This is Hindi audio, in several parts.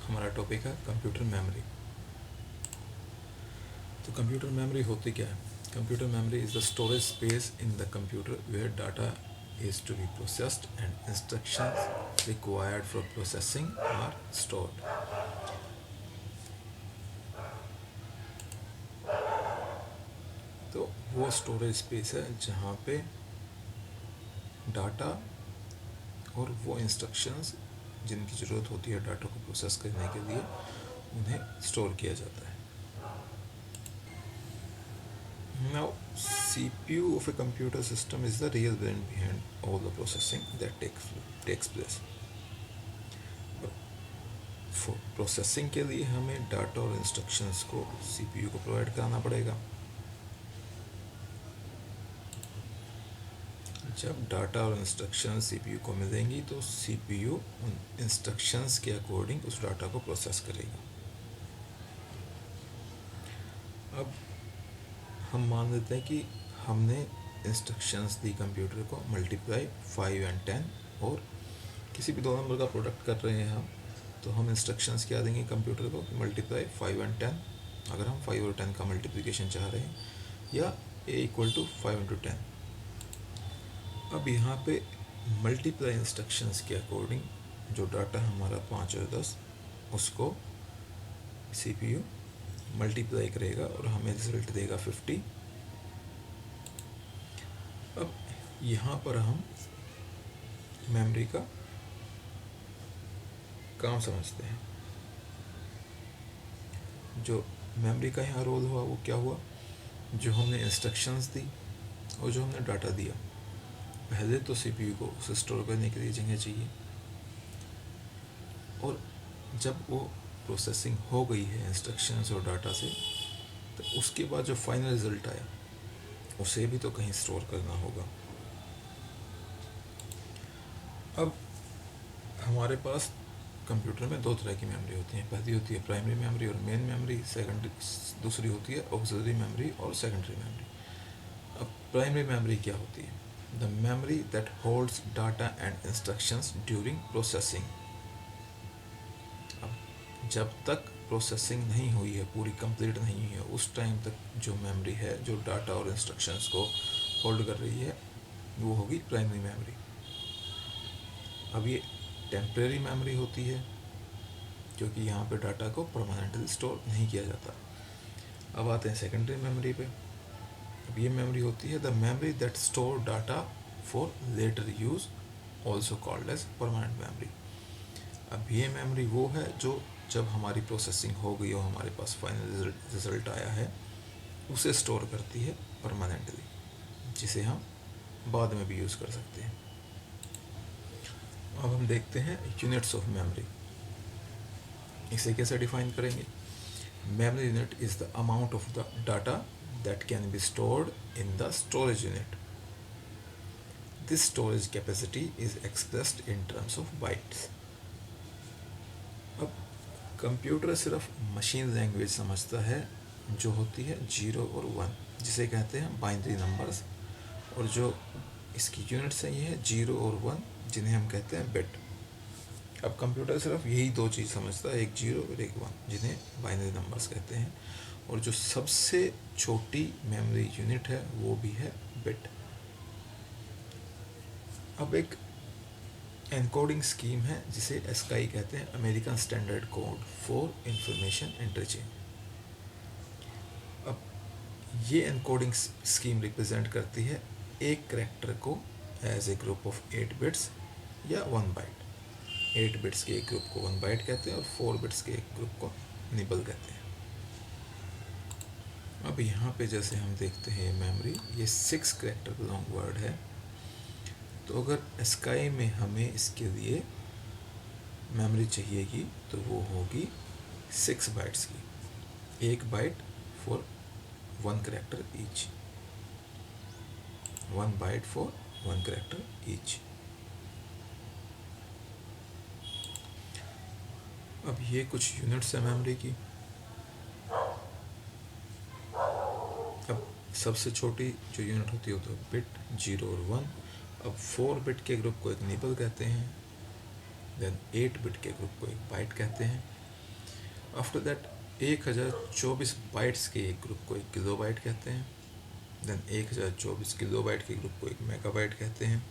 हमारा टॉपिक है कंप्यूटर मेमोरी। तो कंप्यूटर मेमोरी होती क्या है? Computer memory is the storage space in the computer where data is to be processed and instructions required for processing are stored. तो वो स्टोरेज स्पेस है जहाँ पे डाटा और वो इंस्ट्रक्शंस जिनकी ज़रूरत होती है डाटा को प्रोसेस करने के लिए उन्हें स्टोर किया जाता है। Now, CPU of a computer system is the real brain behind all the processing that takes place. Processing के लिए हमें डाटा और इंस्ट्रक्शंस को CPU को प्रोवाइड कराना पड़ेगा। जब डाटा और इंस्ट्रक्शंस CPU को मिलेंगी तो CPU उन इंस्ट्रक्शंस के अकॉर्डिंग उस डाटा को प्रोसेस करेगा। अब हम मान लेते हैं कि हमने इंस्ट्रक्शंस दी कंप्यूटर को मल्टीप्लाई 5 and 10 और किसी भी दो नंबर का प्रोडक्ट कर रहे हैं हम, तो हम इंस्ट्रक्शंस क्या देंगे कंप्यूटर को? मल्टीप्लाई 5 and 10, अगर हम 5 और 10 का मल्टीप्लिकेशन चाह रहे हैं, या a = 5 × 10। अब यहाँ पे मल्टीप्लाई इंस्ट्रक्शंस के अकॉर्डिंग जो डाटा हमारा 5 और 10 उसको CPU मल्टीप्लाई करेगा और हमें रिजल्ट देगा 50। अब यहाँ पर हम मेमोरी का काम समझते हैं। जो मेमोरी का यहाँ रोल हुआ वो क्या हुआ? जो हमने इंस्ट्रक्शंस दी और जो हमने डाटा दिया, पहले तो CPU को उसे स्टोर करने के लिए जगह चाहिए, और जब वो प्रोसेसिंग हो गई है इंस्ट्रक्शंस और डाटा से, तो उसके बाद जो फाइनल रिजल्ट आया उसे भी तो कहीं स्टोर करना होगा। अब हमारे पास कंप्यूटर में दो तरह की मेमोरी होती हैं। पहली होती है प्राइमरी मेमोरी और मेन मेमोरी, दूसरी होती है ऑक्सिलरी मेमोरी और सेकेंडरी मेमोरी। अब प्राइमरी मेमोरी क्या होती है? The memory that holds data and instructions during processing. अब जब तक प्रोसेसिंग नहीं हुई है, पूरी कंप्लीट नहीं हुई है, उस टाइम तक जो मेमोरी है जो डाटा और इंस्ट्रक्शंस को होल्ड कर रही है वो होगी प्राइमरी मेमोरी। अब ये टेम्परेरी मेमोरी होती है क्योंकि यहाँ पे डाटा को परमानेंटली स्टोर नहीं किया जाता। अब आते हैं सेकेंडरी मेमोरी पे। अब ये मेमोरी होती है the memory that store data for later use, also called as permanent memory. अब ये मेमोरी वो है जो जब हमारी प्रोसेसिंग हो गई और हमारे पास फाइनल रिजल्ट आया है उसे स्टोर करती है परमानेंटली, जिसे हम बाद में भी यूज़ कर सकते हैं। अब हम देखते हैं यूनिट्स ऑफ मेमोरी। इसे कैसे डिफाइन करेंगे? Memory unit is the amount of the data that can be stored in the storage unit. This storage capacity is expressed in terms of bytes. अब कंप्यूटर सिर्फ मशीन लैंग्वेज समझता है जो होती है 0 और 1, जिसे कहते हैं बाइनरी नंबर्स, और जो इसकी यूनिट्स हैं ये है 0 और 1, जिन्हें हम कहते हैं बिट। अब कंप्यूटर सिर्फ यही दो चीज़ समझता है, एक 0 और एक 1, जिन्हें बाइनरी नंबर्स कहते हैं, और जो सबसे छोटी मेमोरी यूनिट है वो भी है बिट। अब एक एनकोडिंग स्कीम है जिसे एसकाई कहते हैं, American standard code for information interchange. अब ये एनकोडिंग स्कीम रिप्रेजेंट करती है एक करैक्टर को as a group of 8 bits या 1 बाइट। 8 बिट्स के एक ग्रुप को 1 बाइट कहते हैं और 4 बिट्स के एक ग्रुप को निबल कहते हैं। अब यहाँ पे जैसे हम देखते हैं मेमोरी, ये 6 करैक्टर लॉन्ग वर्ड है, तो अगर स्काई में हमें इसके लिए मेमोरी चाहिएगी तो वो होगी 6 बाइट्स की, 1 byte for 1 character each, 1 byte for 1 character each. अब ये कुछ यूनिट्स है मेमोरी की। अब सबसे छोटी जो यूनिट होती है वो तो बिट 0 और 1। अब 4 बिट के ग्रुप को एक निबल कहते हैं, देन 8 बिट के ग्रुप को एक बाइट कहते हैं, आफ्टर दैट 1024 बाइट्स के एक ग्रुप को एक किलोबाइट कहते हैं। देन 1024 किलोबाइट के ग्रुप को एक मेगाबाइट कहते हैं।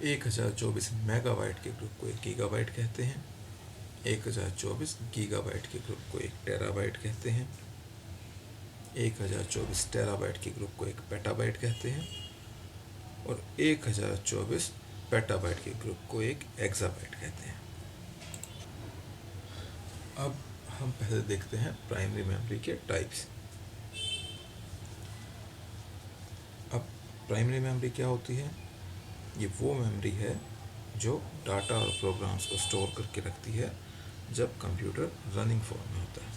1024 मेगाबाइट के ग्रुप को एक गीगाबाइट कहते हैं। 1024 गीगाबाइट के ग्रुप को एक टेराबाइट कहते हैं। 1024 टेराबाइट के ग्रुप को एक पेटाबाइट कहते हैं। और 1024 पेटाबाइट के ग्रुप को एक एक्साबाइट कहते हैं। अब हम पहले देखते हैं प्राइमरी मेमोरी के टाइप्स। अब प्राइमरी मेमोरी क्या होती है? ये वो मेमोरी है जो डाटा और प्रोग्राम्स को स्टोर करके रखती है जब कंप्यूटर रनिंग फॉर्म में होता है।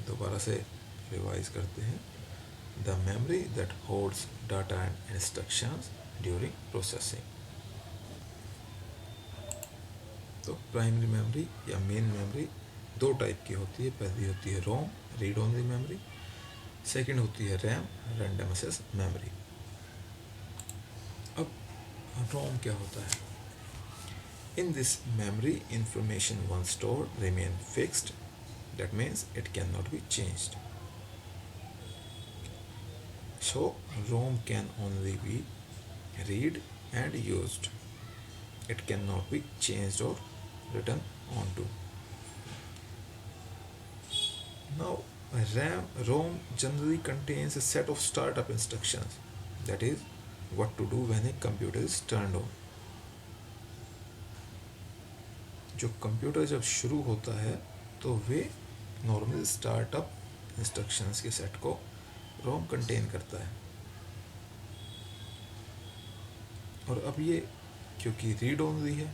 दोबारा से रिवाइज करते हैं। The memory that holds data and instructions during processing. तो प्राइमरी मेमोरी या मेन मेमोरी दो टाइप की होती है। पहली होती है रोम, रीड ओनली मेमोरी। सेकेंड होती है रैम, रैंडम एक्सेस मेमोरी। अब रोम क्या होता है? In this memory information once stored remain fixed. That means it cannot be changed. So ROM can only be read and used. It cannot be changed or written onto. Now ROM generally contains a set of startup instructions. That is what to do when a computer is turned on. जो कंप्यूटर जब शुरू होता है तो वे नॉर्मल स्टार्टअप इंस्ट्रक्शंस के सेट को रोम कंटेन करता है। और अब ये क्योंकि रीड ओनली है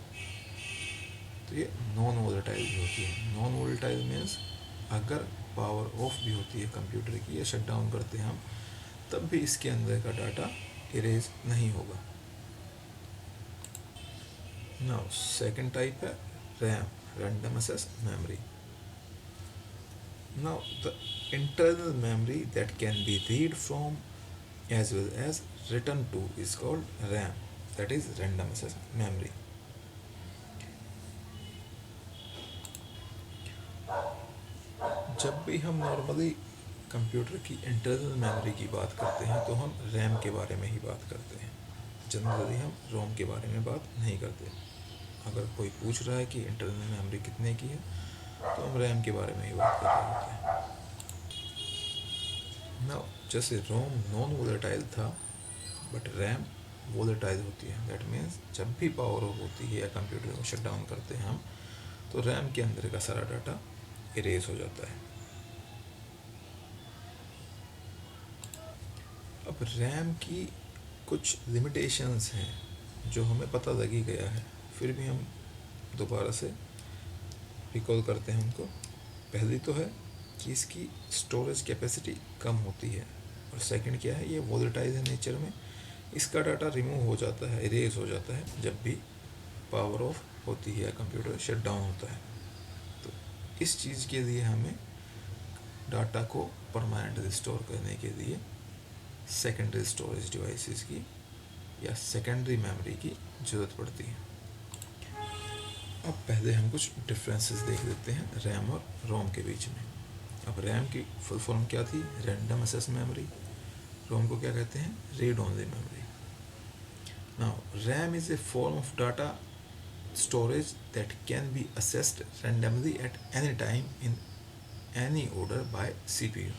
तो ये नॉन वोलेटाइल भी होती है। नॉन वोलेटाइल मीन्स अगर पावर ऑफ भी होती है कंप्यूटर की या शट डाउन करते हैं हम, तब भी इसके अंदर का डाटा इरेज नहीं होगा। नाउ सेकंड टाइप है RAM, random access memory. Now the internal memory that can be read from as well as written to is called RAM, that is random access memory. जब भी हम नॉर्मली कंप्यूटर की इंटरनल मेमोरी की बात करते हैं तो हम रैम के बारे में ही बात करते हैं। जनरली हम रोम के बारे में बात नहीं करते। अगर कोई पूछ रहा है कि इंटरनल मेमोरी कितने की है तो हम रैम के बारे में ही बात कर रहे होते हैं। नाउ जैसे रोम नॉन वोलेटाइल था बट रैम वोलेटाइल होती है। दैट मीन्स जब भी पावर ऑफ होती है या कंप्यूटर को शट डाउन करते हैं हम तो रैम के अंदर का सारा डाटा इरेज हो जाता है। अब रैम की कुछ लिमिटेशंस हैं जो हमें पता लग ही गया है, फिर भी हम दोबारा से रिकॉल करते हैं उनको। पहली तो है कि इसकी स्टोरेज कैपेसिटी कम होती है, और सेकंड क्या है, ये वोलेटाइल है नेचर में, इसका डाटा रिमूव हो जाता है, इरेज हो जाता है जब भी पावर ऑफ होती है या कंप्यूटर शट डाउन होता है। तो इस चीज़ के लिए हमें डाटा को परमानेंटली स्टोर करने के लिए सेकेंडरी स्टोरेज डिवाइसेस की या सेकेंडरी मेमोरी की ज़रूरत पड़ती है। अब पहले हम कुछ डिफरेंसेस देख लेते हैं रैम और रोम के बीच में। अब रैम की फुल फॉर्म क्या थी? Random access memory. रोम को क्या कहते हैं? Read only memory. Now RAM is a form of data storage that can be accessed randomly at any time in any order by CPU.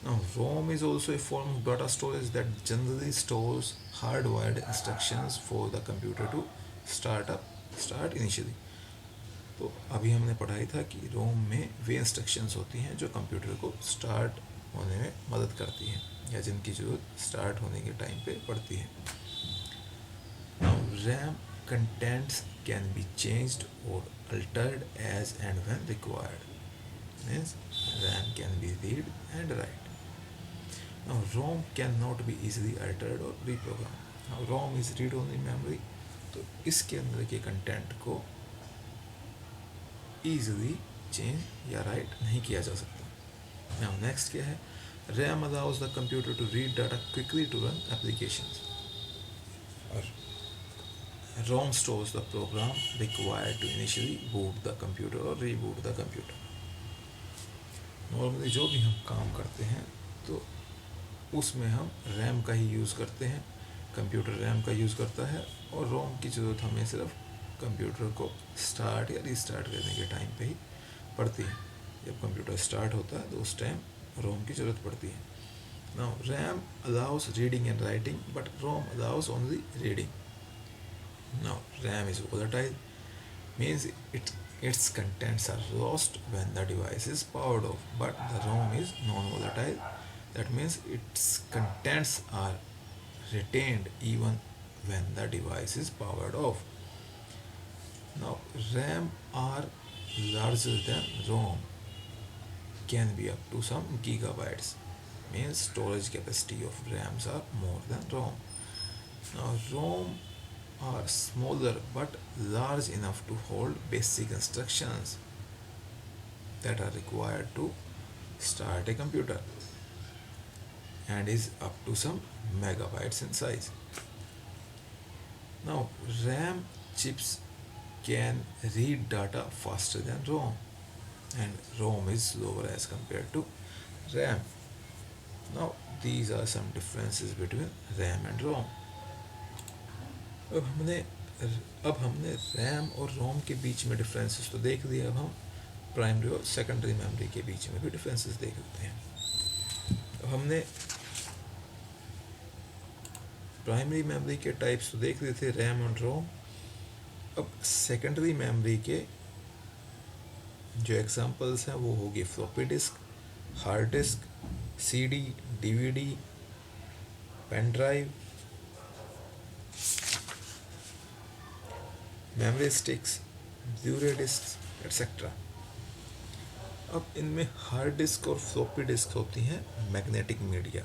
Now, ROM is also a form of data storage that generally stores hardwired instructions for the computer to start initially. तो अभी हमने पढ़ाई था कि रोम में वे इंस्ट्रक्शंस होती हैं जो कंप्यूटर को स्टार्ट होने में मदद करती हैं या जिनकी ज़रूरत स्टार्ट होने के टाइम पे पड़ती है। Now, RAM contents can be changed or altered as and when required. Means RAM can be read and write. Now ROM cannot be easily altered or reprogrammed. Now ROM is read-only memory, तो इसके अंदर के कंटेंट को easily change या write नहीं किया जा सकता। Now next क्या है? RAM allows the computer to read data quickly to run applications. और ROM stores the program required to initially boot the computer or reboot the computer. Normally जो भी हम काम करते हैं तो उसमें हम रैम का ही यूज़ करते हैं, कंप्यूटर रैम का यूज़ करता है, और रोम की ज़रूरत हमें सिर्फ कंप्यूटर को स्टार्ट या रीस्टार्ट करने के टाइम पे ही पड़ती है। जब कंप्यूटर स्टार्ट होता है तो उस टाइम रोम की ज़रूरत पड़ती है। Now RAM allows reading and writing but ROM allows only reading. Now RAM is volatile, means its contents are lost when the device is powered off, but the ROM is non-volatile. That means its contents are retained even when the device is powered off. Now RAM are larger than ROM, can be up to some gigabytes, means storage capacity of RAMs are more than ROM. Now ROM are smaller but large enough to hold basic instructions that are required to start a computer and is up to some megabytes in size. Now RAM chips can read data faster than ROM, and ROM is slower as compared to RAM. Now these are some differences between RAM and ROM. अब हमने रैम और रोम के बीच में डिफरेंसेस तो देख लिए, अब हम प्राइमरी और सेकेंडरी मेमोरी के बीच में भी डिफरेंसेस देख लेते हैं. अब हमने प्राइमरी मेमोरी के टाइप्स तो देख लिए थे, रैम और रोम. अब सेकेंडरी मेमोरी के जो एग्जांपल्स हैं वो होगी floppy disk, hard disk, CD, DVD, pen drive, memory sticks, Blu-ray disc etcetera. अब इनमें हार्ड डिस्क और फ्लॉपी डिस्क होती हैं मैग्नेटिक मीडिया,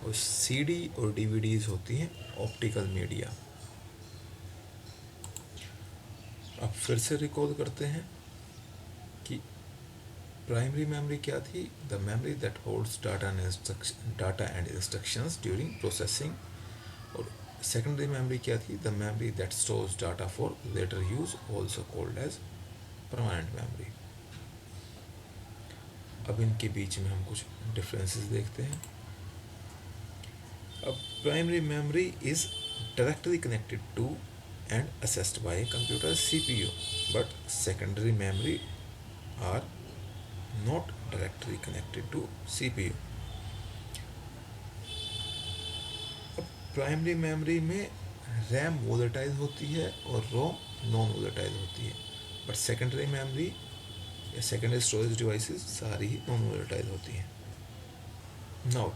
और सीडी और डीवीडीज होती हैं ऑप्टिकल मीडिया. अब फिर से रिकॉल करते हैं कि प्राइमरी मेमोरी क्या थी, the memory that holds data and instructions during processing. और सेकेंडरी मेमोरी क्या थी, the memory that stores data for later use, also called as permanent memory. अब इनके बीच में हम कुछ डिफरेंसेस देखते हैं. अब primary memory is directly connected to and accessed by a computer CPU, but secondary memory are not directly connected to CPU. Primary memory में रैम वोलेटाइल होती है और रोम नॉन वोलेटाइल होती है, बट सेकेंडरी मेमोरी या सेकेंडरी स्टोरेज डिवाइसेस सारी ही नॉन वोलेटाइल होती हैं. Now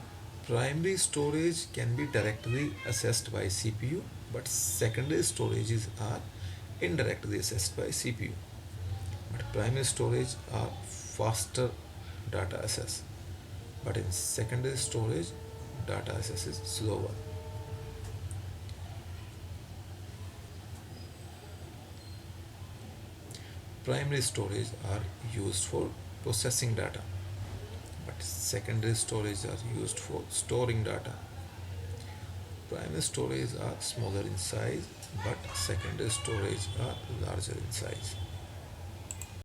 primary storage can be directly accessed by CPU, but secondary storages are indirectly accessed by CPU. But primary storage are faster data access, but in secondary storage data access is slower. Primary storage are used for processing data, but secondary storage are used for storing data. Primary storage are smaller in size, but secondary storage are larger in size.